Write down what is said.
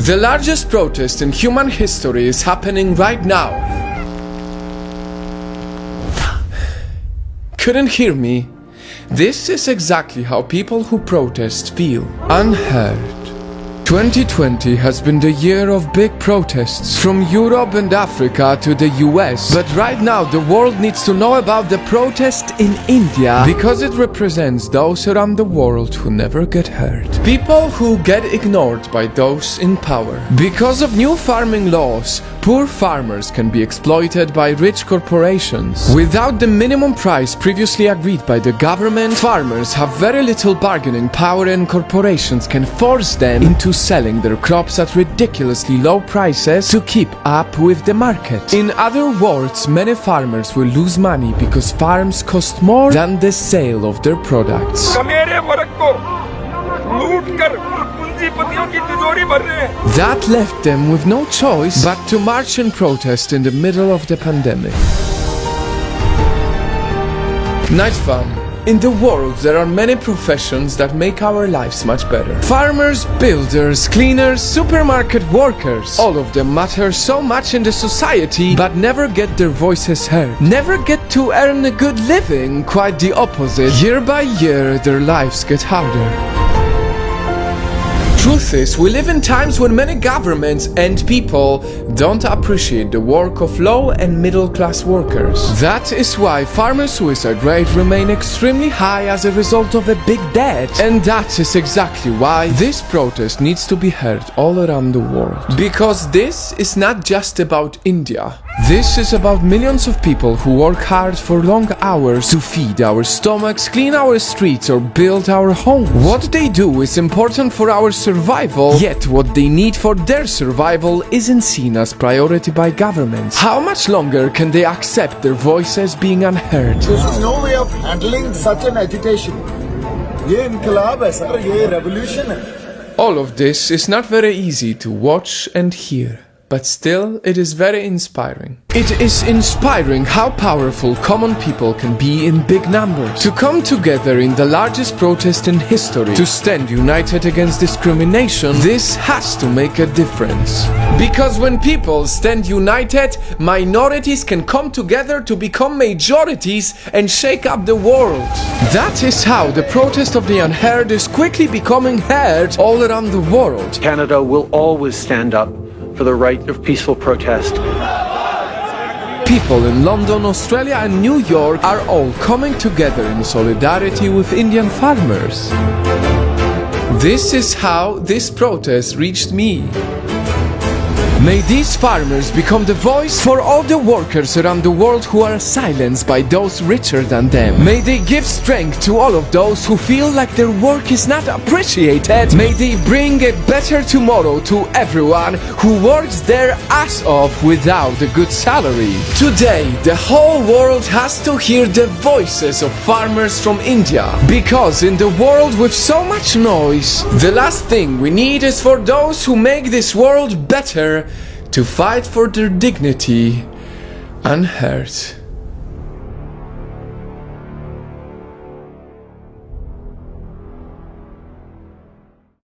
The largest protest in human history is happening right now. Couldn't hear me? This is exactly how people who protest feel. Unheard. 2020 has been the year of big protests from Europe and Africa to the US. But right now the world needs to know about the protest in India because it represents those around the world who never get heard. People who get ignored by those in power. Because of new farming laws, poor farmers can be exploited by rich corporations. Without the minimum price previously agreed by the government, farmers have very little bargaining power and corporations can force them into selling their crops at ridiculously low prices to keep up with the market. In other words, many farmers will lose money because farms cost more than the sale of their products. That left them with no choice but to march and protest in the middle of the pandemic. Night Farm. In the world, there are many professions that make our lives much better. Farmers, builders, cleaners, supermarket workers. All of them matter so much in the society, but never get their voices heard. Never get to earn a good living, quite the opposite. Year by year, their lives get harder. Truth is, we live in times when many governments and people don't appreciate the work of low and middle class workers. That is why farmer suicide rates remain extremely high as a result of a big debt. And that is exactly why this protest needs to be heard all around the world. Because this is not just about India. This is about millions of people who work hard for long hours to feed our stomachs, clean our streets or build our homes. What they do is important for our survival, yet what they need for their survival isn't seen as priority by governments. How much longer can they accept their voices being unheard? This is no way of handling such an agitation. ये इनकलाब है sir, ये revolution है. All of this is not very easy to watch and hear. But still, it is very inspiring. It is inspiring how powerful common people can be in big numbers. To come together in the largest protest in history, to stand united against discrimination, this has to make a difference. Because when people stand united, minorities can come together to become majorities and shake up the world. That is how the protest of the unheard is quickly becoming heard all around the world. Canada will always stand up for the right of peaceful protest. People in London, Australia and New York are all coming together in solidarity with Indian farmers. This is how this protest reached me. May these farmers become the voice for all the workers around the world who are silenced by those richer than them. May they give strength to all of those who feel like their work is not appreciated. May they bring a better tomorrow to everyone who works their ass off without a good salary. Today, the whole world has to hear the voices of farmers from India. Because in the world with so much noise, the last thing we need is for those who make this world better to fight for their dignity unheard.